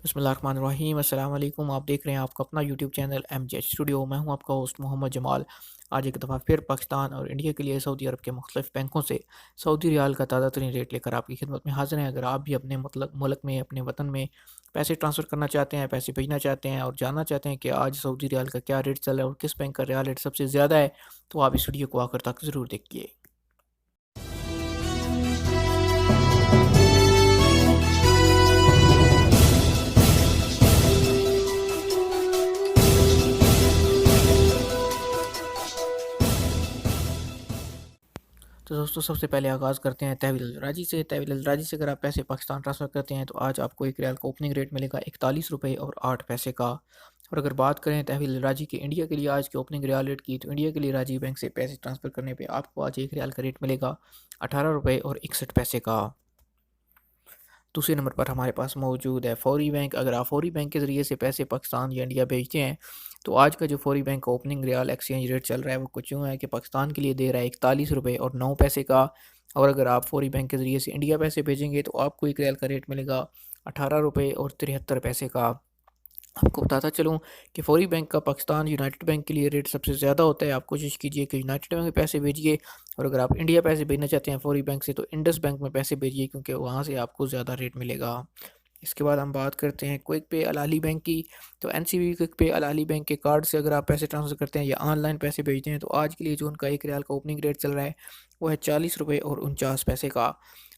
बिस्मिल्लाहिर्रहमानिर्रहीम अस्सलाम वालेकुम। आप देख रहे हैं आपका अपना यूट्यूब चैनल MJ स्टूडियो। मैं हूं आपका होस्ट मोहम्मद जमाल। आज एक दफ़ा फिर पाकिस्तान और इंडिया के लिए सऊदी अरब के मुख्तलिफ बैंकों से सऊदी रियाल का ताज़ा तरीन रेट लेकर आपकी खिदमत में हाजिर हैं। अगर आप भी अपने मुल्क में अपने वतन में पैसे ट्रांसफ़र करना चाहते हैं, पैसे भेजना चाहते हैं और जानना चाहते हैं कि आज सऊदी रियाल का क्या रेट चल रहा है और किस बैंक का रियाल रेट सबसे ज़्यादा है, तो आप इस वीडियो को आखिर तक ज़रूर देखिए। तो दोस्तों, सबसे पहले आगाज़ करते हैं तहवील अलराजी से। तहवील अलराजी से अगर आप पैसे पाकिस्तान ट्रांसफ़र करते हैं तो आज आपको एक रियाल का ओपनिंग रेट मिलेगा 41 रुपये और 8 पैसे का। और अगर बात करें तहवील अलराजी के इंडिया के लिए आज के ओपनिंग रियाल रेट की, तो इंडिया के लिए राजीव बैंक से पैसे ट्रांसफ़र करने पे आपको आज एक रियाल का रेट मिलेगा 18 रुपये और 61 पैसे का। दूसरे नंबर पर हमारे पास मौजूद है फौरी बैंक। अगर आप फौरी बैंक के ज़रिए से पैसे पाकिस्तान या इंडिया भेजते हैं तो आज का जो फौरी बैंक का ओपनिंग रियाल एक्सचेंज रेट चल रहा है वो कुछ यूँ है कि पाकिस्तान के लिए दे रहा है 41 रुपये और 9 पैसे का। और अगर आप फौरी बैंक के ज़रिए से इंडिया पैसे भेजेंगे तो आपको एक रियाल का रेट मिलेगा 18 रुपये और 73 पैसे का। आपको बताता चलूँ कि फौरी बैंक का पाकिस्तान यूनाइटेड बैंक के लिए रेट सबसे ज़्यादा होता है। आप कोशिश कीजिए कि यूनाइटेड बैंक में पैसे भेजिए, और अगर आप इंडिया पैसे भेजना चाहते हैं फौरी बैंक से तो इंडस बैंक में पैसे भेजिए, क्योंकि वहाँ से आपको ज़्यादा रेट मिलेगा। इसके बाद हम बात करते हैं क्विक पे अल अहली बैंक की। तो एनसीबी क्विक पे अल अहली बैंक के कार्ड से अगर आप पैसे ट्रांसफ़र करते हैं या ऑनलाइन पैसे भेजते हैं तो आज के लिए जो उनका एक रियाल का ओपनिंग रेट चल रहा है वो है 40 रुपये और 49 पैसे का।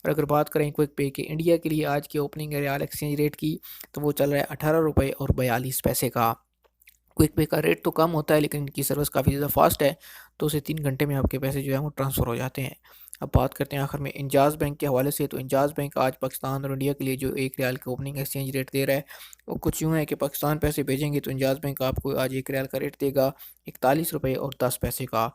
और अगर बात करें क्विक पे के इंडिया के लिए आज के ओपनिंग रियाल एक्सचेंज रेट की, तो वो चल रहा है 18 रुपये और 42 पैसे का। क्विक पे का रेट तो कम होता है लेकिन इनकी सर्विस काफ़ी ज़्यादा फास्ट है, 2 से 3 घंटे में आपके पैसे जो है वो ट्रांसफ़र हो जाते हैं। अब बात करते हैं आखिर में इंजाज़ बैंक के हवाले से। तो इंजाज़ बैंक आज पाकिस्तान और इंडिया के लिए जो एक रियाल के ओपनिंग एक्सचेंज रेट दे रहा है वो कुछ यूँ है कि पाकिस्तान पैसे भेजेंगे तो इंजाज़ बैंक आपको आज एक रियाल का रेट देगा 41 रुपये और 10 पैसे का।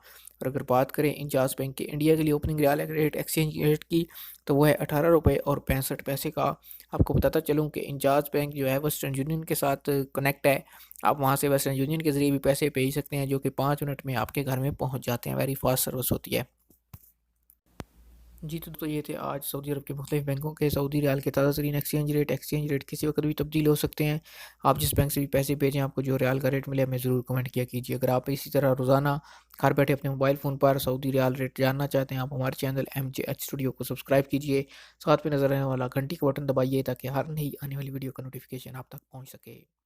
और अगर बात करें इंजाज़ बैंक के इंडिया के लिए opening riyal rate exchange rate की, तो वो है 18 रुपये और 65 पैसे का। आपको बताता चलूँ कि इंजाज़ बैंक जो है वेस्टर्न यूनियन के साथ कनेक्ट है। आप वहाँ से वेस्टर्न यूनियन के ज़रिए भी पैसे भेज सकते हैं, जो कि 5 मिनट में आपके घर में पहुँच जाते हैं। वेरी फास्ट सर्विस होती है। जी, तो ये थे आज सऊदी अरब के मुख्तलिफ बैंकों के सऊदी रियाल के ताज़ा तरीन एक्सचेंज रेट किसी वक्त भी तब्दील हो सकते हैं। आप जिस बैंक से भी पैसे भेजें, आपको जो रियाल का रेट मिले हमें ज़रूर कमेंट किया कीजिए। अगर आप इसी तरह रोज़ाना घर बैठे अपने मोबाइल फ़ोन पर सऊदी रियाल रेट जानना चाहते हैं, आप हमारे चैनल MJH स्टूडियो को सब्सक्राइब कीजिए। साथ में नज़र आने वाला घंटी का बटन दबाइए ताकि हर नई आने वाली वीडियो का नोटिफिकेशन आप तक पहुँच सके।